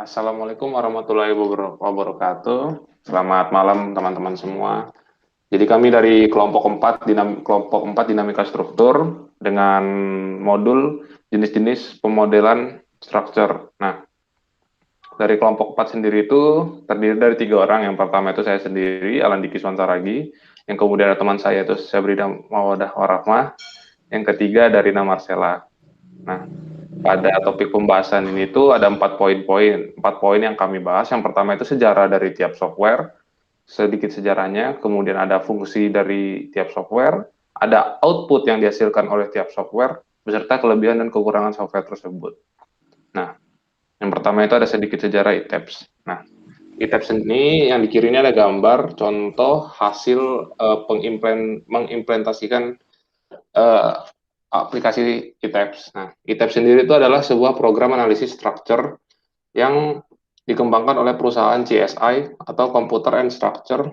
Assalamualaikum warahmatullahi wabarakatuh. Selamat malam teman-teman semua. Jadi kami dari kelompok 4 dinamika struktur dengan modul jenis-jenis pemodelan structure. Nah, dari kelompok 4 sendiri itu terdiri dari 3 orang. Yang pertama itu saya sendiri, Alan Diki Swansaragi. Yang kemudian ada teman saya itu Sabrina Mawadah Warahmah. Yang ketiga dari Marcella. Nah, pada topik pembahasan ini tuh ada 4 poin yang kami bahas. Yang pertama itu sejarah dari tiap software, sedikit sejarahnya, kemudian ada fungsi dari tiap software, ada output yang dihasilkan oleh tiap software, beserta kelebihan dan kekurangan software tersebut. Nah, yang pertama itu ada sedikit sejarah ITAPS. Nah, ITAPS ini yang di kiri ini ada gambar contoh hasil mengimplementasikan aplikasi ITAPS. Nah, ITAPS sendiri itu adalah sebuah program analisis structure yang dikembangkan oleh perusahaan CSI atau Computer and Structure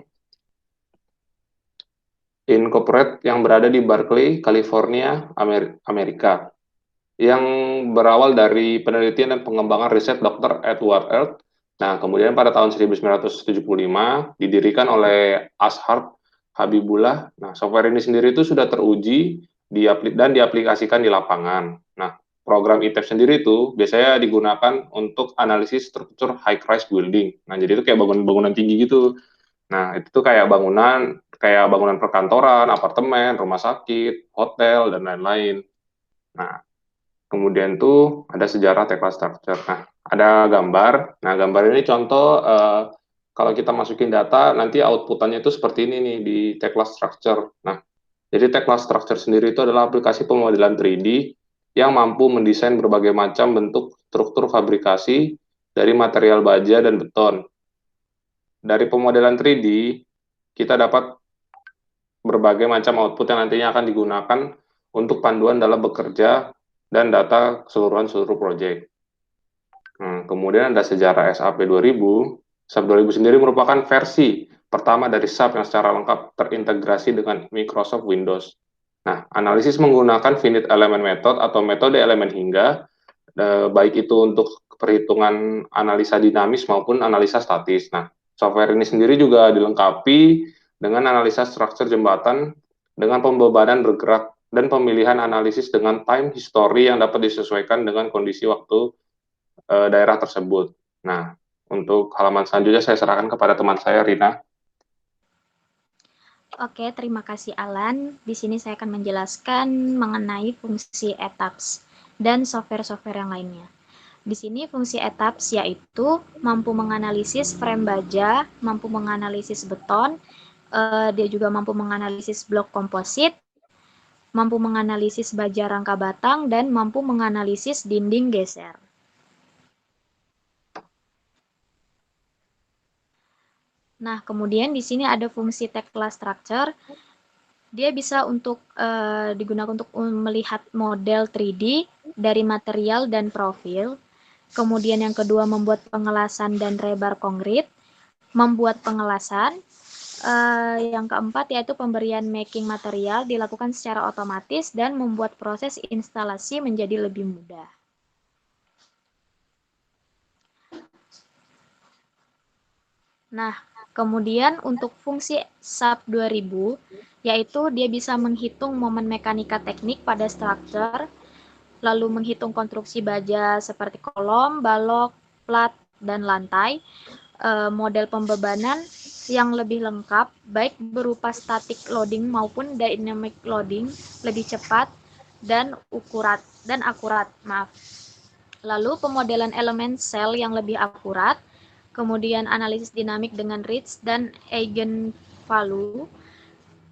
Incorporated yang berada di Berkeley, California, Amerika. Yang berawal dari penelitian dan pengembangan riset Dr. Edward Earth. Nah, kemudian pada tahun 1975 didirikan oleh Ashar Habibullah. Nah, software ini sendiri itu sudah teruji dan diaplikasikan di lapangan. Nah, program ITAP sendiri itu biasanya digunakan untuk analisis struktur high-rise building. Nah, jadi itu kayak bangunan-bangunan tinggi gitu. Nah, itu tuh kayak bangunan perkantoran, apartemen, rumah sakit, hotel, dan lain-lain. Nah, kemudian tuh ada sejarah tecla structure. Nah, ada gambar. Nah, gambar ini contoh kalau kita masukin data, nanti outputannya itu seperti ini nih di tecla structure. Nah, jadi tecla structure sendiri itu adalah aplikasi pemodelan 3D yang mampu mendesain berbagai macam bentuk struktur fabrikasi dari material baja dan beton. Dari pemodelan 3D, kita dapat berbagai macam output yang nantinya akan digunakan untuk panduan dalam bekerja dan data keseluruhan seluruh proyek. Kemudian ada sejarah SAP 2000. SAP 2000 sendiri merupakan versi pertama dari SAP yang secara lengkap terintegrasi dengan Microsoft Windows. Nah, analisis menggunakan finite element method atau metode elemen hingga, baik itu untuk perhitungan analisa dinamis maupun analisa statis. Nah, software ini sendiri juga dilengkapi dengan analisa struktur jembatan dengan pembebanan bergerak dan pemilihan analisis dengan time history yang dapat disesuaikan dengan kondisi waktu daerah tersebut. Nah, untuk halaman selanjutnya saya serahkan kepada teman saya, Rina. Oke, terima kasih Alan. Di sini saya akan menjelaskan mengenai fungsi ETAPS dan software-software yang lainnya. Di sini fungsi ETAPS yaitu mampu menganalisis frame baja, mampu menganalisis beton, dia juga mampu menganalisis blok komposit, mampu menganalisis baja rangka batang, dan mampu menganalisis dinding geser. Nah, kemudian di sini ada fungsi tecla structure. Dia bisa digunakan untuk melihat model 3D dari material dan profil. Kemudian yang kedua membuat pengelasan dan rebar konkret, membuat pengelasan. Yang keempat yaitu pemberian making material dilakukan secara otomatis dan membuat proses instalasi menjadi lebih mudah. Nah, kemudian untuk fungsi SAP 2000, yaitu dia bisa menghitung momen mekanika teknik pada struktur, lalu menghitung konstruksi baja seperti kolom, balok, plat, dan lantai, model pembebanan yang lebih lengkap, baik berupa static loading maupun dynamic loading, lebih cepat dan akurat. Lalu pemodelan elemen sel yang lebih akurat, kemudian analisis dinamik dengan Ritz dan eigenvalue,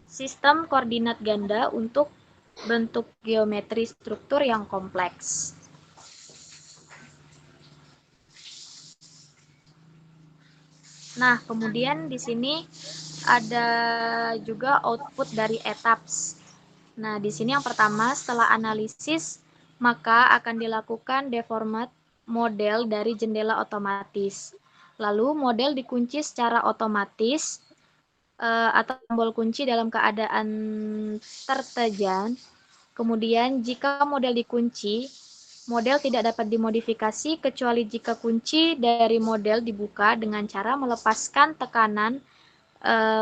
sistem koordinat ganda untuk bentuk geometri struktur yang kompleks. Nah, kemudian di sini ada juga output dari ETAPS. Nah, di sini yang pertama setelah analisis maka akan dilakukan deformat model dari jendela otomatis. Lalu model dikunci secara otomatis atau tombol kunci dalam keadaan tertekan. Kemudian jika model dikunci, Model tidak dapat dimodifikasi kecuali jika kunci dari model dibuka dengan cara melepaskan tekanan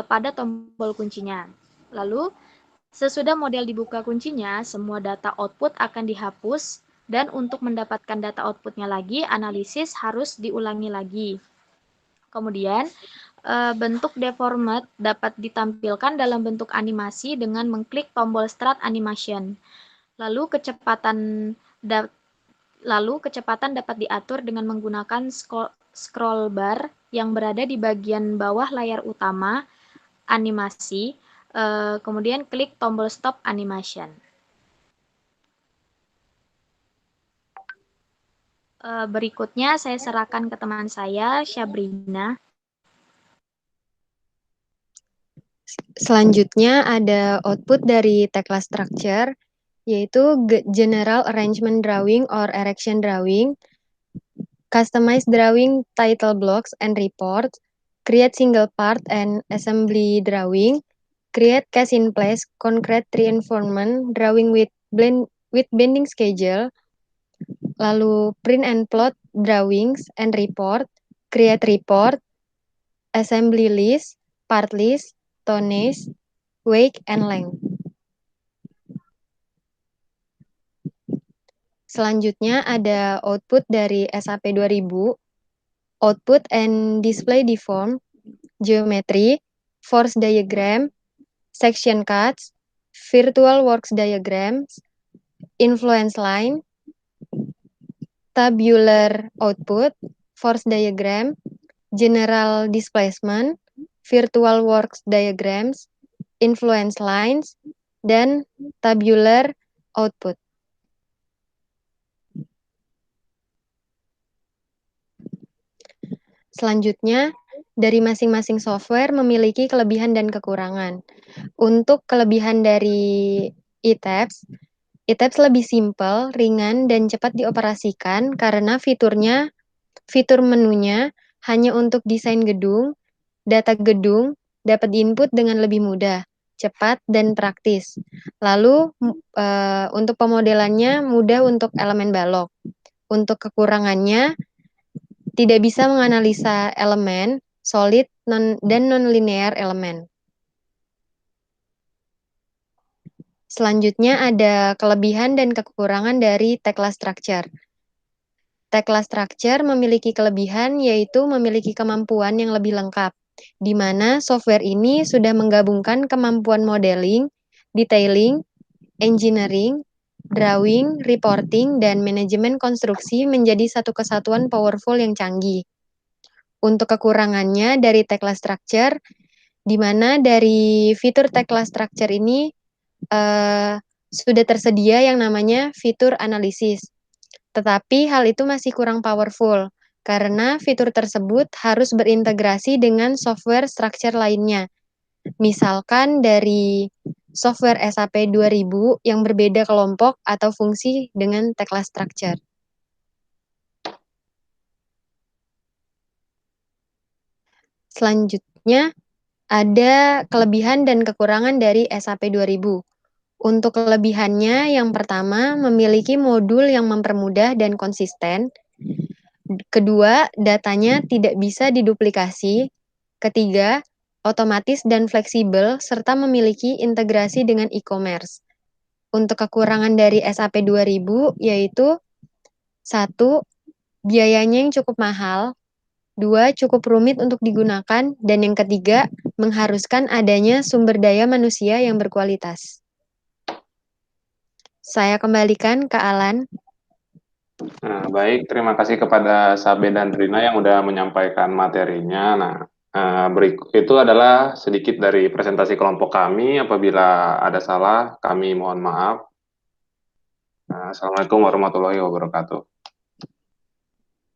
pada tombol kuncinya. Lalu, sesudah model dibuka kuncinya, semua data output akan dihapus dan untuk mendapatkan data outputnya lagi, analisis harus diulangi lagi. Kemudian, bentuk deformed dapat ditampilkan dalam bentuk animasi dengan mengklik tombol Start Animation. Lalu kecepatan dapat diatur dengan menggunakan scroll bar yang berada di bagian bawah layar utama animasi, kemudian klik tombol Stop Animation. Berikutnya saya serahkan ke teman saya, Syabrina. Selanjutnya ada output dari Tekla Structure, yaitu General Arrangement Drawing or Erection Drawing, Customize Drawing Title Blocks and Reports, Create Single Part and Assembly Drawing, Create Cast in Place Concrete Reinforcement Drawing with Bending Schedule, lalu Print and Plot Drawings and Report, Create Report, Assembly List, Part List, Tonnage, Weight, and Length. Selanjutnya ada output dari SAP 2000, Output and Display Deform, Geometry, Force Diagram, Section Cuts, Virtual Works Diagrams, Influence Line, Tabular Output, Force Diagram, General Displacement, Virtual Works Diagrams, Influence Lines, dan Tabular Output. Selanjutnya, dari masing-masing software memiliki kelebihan dan kekurangan. Untuk kelebihan dari eTabs, eTabs lebih simpel, ringan, dan cepat dioperasikan karena fitur menunya hanya untuk desain gedung, data gedung dapat diinput dengan lebih mudah, cepat, dan praktis. Lalu, untuk pemodelannya mudah untuk elemen balok. Untuk kekurangannya, tidak bisa menganalisa elemen, solid, dan non-linear elemen. Selanjutnya ada kelebihan dan kekurangan dari Tekla Structure. Tekla Structure memiliki kelebihan yaitu memiliki kemampuan yang lebih lengkap, di mana software ini sudah menggabungkan kemampuan modeling, detailing, engineering, drawing, reporting, dan manajemen konstruksi menjadi satu kesatuan powerful yang canggih. Untuk kekurangannya dari Tekla Structure, di mana dari fitur Tekla Structure ini sudah tersedia yang namanya fitur analisis. Tetapi hal itu masih kurang powerful, karena fitur tersebut harus berintegrasi dengan software structure lainnya. Misalkan dari software SAP 2000 yang berbeda kelompok atau fungsi dengan Tekla Structure. Selanjutnya, ada kelebihan dan kekurangan dari SAP 2000. Untuk kelebihannya, yang pertama, memiliki modul yang mempermudah dan konsisten. Kedua, datanya tidak bisa diduplikasi. Ketiga, otomatis dan fleksibel, serta memiliki integrasi dengan e-commerce. Untuk kekurangan dari SAP 2000, yaitu 1. Biayanya yang cukup mahal. 2. Cukup rumit untuk digunakan. Dan yang ketiga, mengharuskan adanya sumber daya manusia yang berkualitas. Saya kembalikan ke Alan. Nah, baik, terima kasih kepada Sabe dan Rina yang udah menyampaikan materinya. Nah, berikut itu adalah sedikit dari presentasi kelompok kami. Apabila ada salah, kami mohon maaf. Assalamualaikum warahmatullahi wabarakatuh.